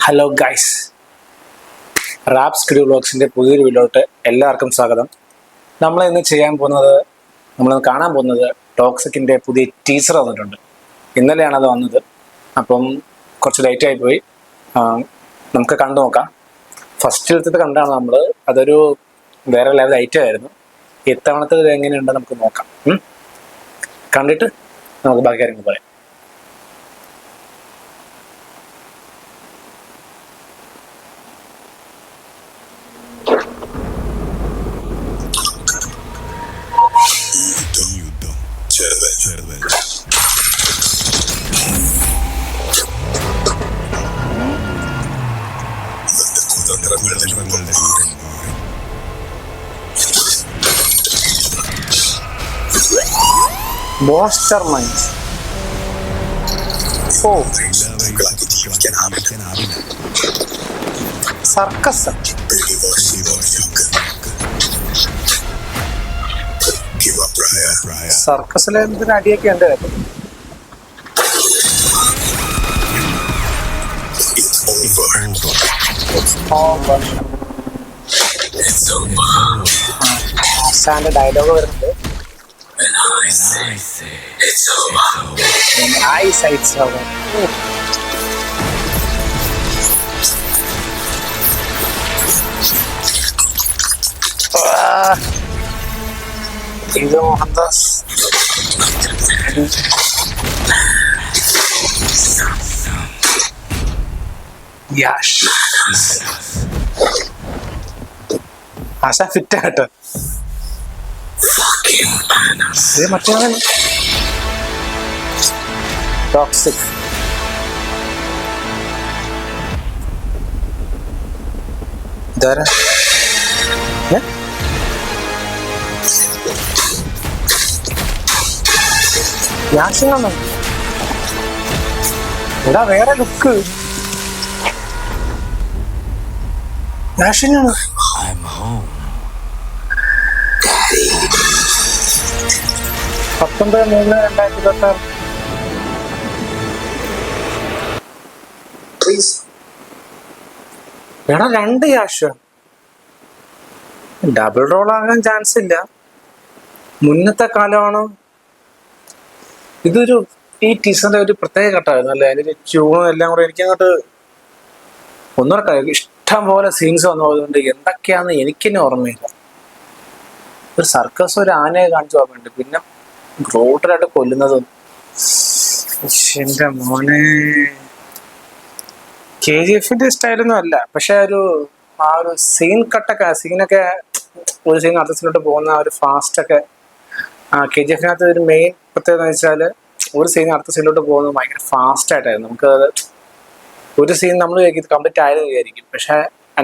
Hello guys, rap studio വ്ളോഗ്സിൻ്റെ പുതിയൊരു വീഡിയോട്ട് എല്ലാവർക്കും സ്വാഗതം. നമ്മളിന്ന് കാണാൻ പോകുന്നത് ടോക്സിക്കിൻ്റെ പുതിയ ടീസർ വന്നിട്ടുണ്ട്. ഇന്നലെയാണ് അത് വന്നത്. അപ്പം കുറച്ച് ലേറ്റായി പോയി. നമുക്ക് കണ്ടു നോക്കാം. ഫസ്റ്റിലത്തെ കണ്ടാണ് നമ്മൾ. അതൊരു വേറെ ലെവൽ ഐറ്റം ആയിരുന്നു. ഇത്തവണത്തെ ഇത് എങ്ങനെയുണ്ടെന്ന് നമുക്ക് നോക്കാം. കണ്ടിട്ട് നമുക്ക് ബാക്കി കാര്യങ്ങൾ പറയാം. Monster minds. സർക്കസ്. സർക്കസിലെ എന്തിനു അടിയൊക്കെ ഉണ്ട്. ഡയലോഗ് വരുന്നുണ്ട്. ഇത് മോഹൻദാസ്. ആശ ഫിറ്റ് ആട്ടോ. മറ്റേ ടോക്സിക്. ഇതാരാ? യാസിനാണോ? എടാ വേറെ ലുക്ക്. യാസിനാണ്. 19/3/2026. എടാ 2 യാഷ്. ഡബിൾ റോൾ ആകാൻ ചാൻസ് ഇല്ല. മുന്നത്തെ കാലമാണോ ഇതൊരു? ഈ ടീസറിന്റെ ഒരു പ്രത്യേക ഘട്ടമായിരുന്നു അല്ലേ? അതിന്റെ ട്യൂണും എല്ലാം കൂടെ എനിക്ക് അങ്ങോട്ട് ഒന്നുകൂടെ ഇഷ്ടം പോലെ സീൻസ് വന്നു പോയതുകൊണ്ട് എന്തൊക്കെയാന്ന് എനിക്കെന്നെ ഓർമ്മയില്ല. ഒരു സർക്കസ്, ഒരു ആനയെ കാണിച്ചു ഓർമ്മയുണ്ട്. പിന്നെ റോഡിലായിട്ട് കൊല്ലുന്നതും. എന്റെ മോനെ, KGF സ്റ്റൈലൊന്നും അല്ല. പക്ഷെ ആ ഒരു സീനൊക്കെ ഒരു സീൻ അടുത്ത സീനിലോട്ട് പോകുന്ന ആ ഒരു ഫാസ്റ്റ് ഒക്കെ. KGF ഒരു മെയിൻ പ്രത്യേകത എന്ന് വെച്ചാൽ ഒരു സീൻ അടുത്ത സീനിലോട്ട് പോകുന്നത് ഭയങ്കര ഫാസ്റ്റ് ആയിട്ടായിരുന്നു. നമുക്ക് ഒരു സീൻ നമ്മൾ കംപ്ലീറ്റ് ആയത് വിചാരിക്കും, പക്ഷെ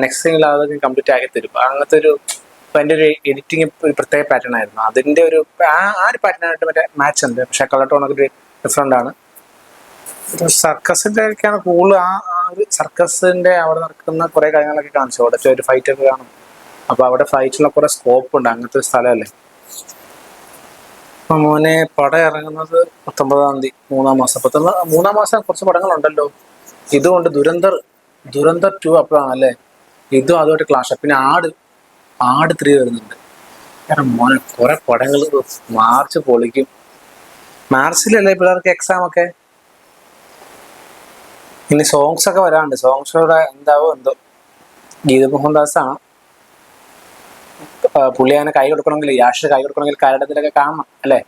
നെക്സ്റ്റ് സീനിൽ അതൊക്കെ കംപ്ലീറ്റ് ആക്കി തരും. അങ്ങനത്തെ അതിൻ്റെ ഒരു എഡിറ്റിങ് ഒരു പ്രത്യേക പാറ്റേൺ ആയിരുന്നു. അതിൻ്റെ ഒരു പാറ്റേണായിട്ട് മറ്റേ മാച്ച് ഉണ്ട്. പക്ഷെ കളർ ടോണൊക്കെ ഡിഫറെൻ്റ് ആണ്. ഒരു സർക്കസിൻ്റെ ഒക്കെയാണ് കൂടുതൽ. ആ ഒരു സർക്കസിൻ്റെ അവിടെ നടക്കുന്ന കുറേ കാര്യങ്ങളൊക്കെ കാണിച്ചു. അവിടെ ഒരു ഫൈറ്റൊക്കെ കാണും. അപ്പോൾ അവിടെ ഫൈറ്റിനുള്ള കുറേ സ്കോപ്പ് ഉണ്ട്. അങ്ങനത്തെ ഒരു സ്ഥലമല്ലേ. അപ്പം മോനെ, പടം ഇറങ്ങുന്നത് 19-ാം തീയതി, 3-ാം മാസം. 3-ാം മാസം കുറച്ച് പടങ്ങളുണ്ടല്ലോ. ഇതുകൊണ്ട് ദുരന്തർ 2 അപ്പോഴാണല്ലേ. ഇതും അതുമായിട്ട് ക്ലാഷ്. പിന്നെ ആട് 3 വരുന്നുണ്ട്. കാരണം മോനെ കുറെ പടങ്ങൾ മാർച്ച് പൊളിക്കും. മാർച്ചിലല്ലേ പിള്ളേർക്ക് എക്സാം ഒക്കെ. ഇനി സോങ്സ് ഒക്കെ വരാണ്ട്. സോങ്സോടെ എന്താവോ എന്തോ. ഗീത മോഹൻദാസ് ആണ് പുള്ളി. അങ്ങനെ കൈ കൊടുക്കണമെങ്കിൽ, യാഷ് കൈ കൊടുക്കണമെങ്കിൽ കാലഘട്ടത്തിലൊക്കെ കാണണം അല്ലേ?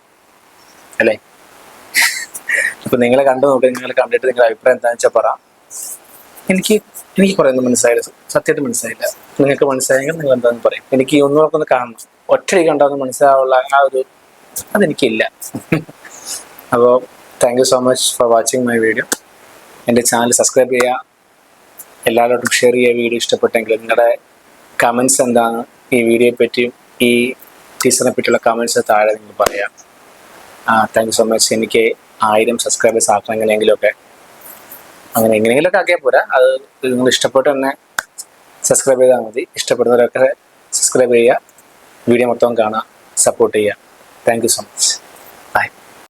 അപ്പൊ നിങ്ങൾ കണ്ടു നോക്കി. നിങ്ങൾ കണ്ടിട്ട് നിങ്ങളുടെ അഭിപ്രായം എന്താണെന്ന് വെച്ചാൽ പറ. എനിക്ക് കുറെ ഒന്നും മനസ്സിലായില്ല. സത്യമായിട്ട് മനസ്സിലായില്ല. നിങ്ങൾക്ക് മനസ്സിലായെങ്കിൽ നിങ്ങൾ എന്താണെന്ന് പറയും. എനിക്ക് ഒന്നുകൂടെ കാണണം. ഒറ്റയ്ക്ക് കണ്ടാന്ന് മനസ്സിലാവുള്ള അതെനിക്കില്ല. അപ്പോൾ thank you so much for watching my video. എൻ്റെ ചാനൽ സബ്സ്ക്രൈബ് ചെയ്യുക. എല്ലാവരോടും ഷെയർ ചെയ്യുക. വീഡിയോ ഇഷ്ടപ്പെട്ടെങ്കിൽ നിങ്ങളുടെ കമൻസ് എന്താണ് ഈ വീഡിയോയെ പറ്റിയും ഈ ടീച്ചറിനെ പറ്റിയുള്ള കമൻസ് താഴെ നിങ്ങൾ പറയാം. Thank you so much. എനിക്ക് 1000 സബ്സ്ക്രൈബേഴ്സ് ആക്കണം എങ്ങനെയെങ്കിലുമൊക്കെ. അങ്ങനെ എങ്ങനെയെങ്കിലുമൊക്കെ ആക്കിയാൽ പോരാ. അത് നിങ്ങൾ ഇഷ്ടപ്പെട്ട് തന്നെ സബ്സ്ക്രൈബ് ചെയ്താൽ മതി. ഇഷ്ടപ്പെടുന്നവരൊക്കെ സബ്സ്ക്രൈബ് ചെയ്യുക. വീഡിയോ മൊത്തം കാണുക, സപ്പോർട്ട് ചെയ്യുക. Thank you so much.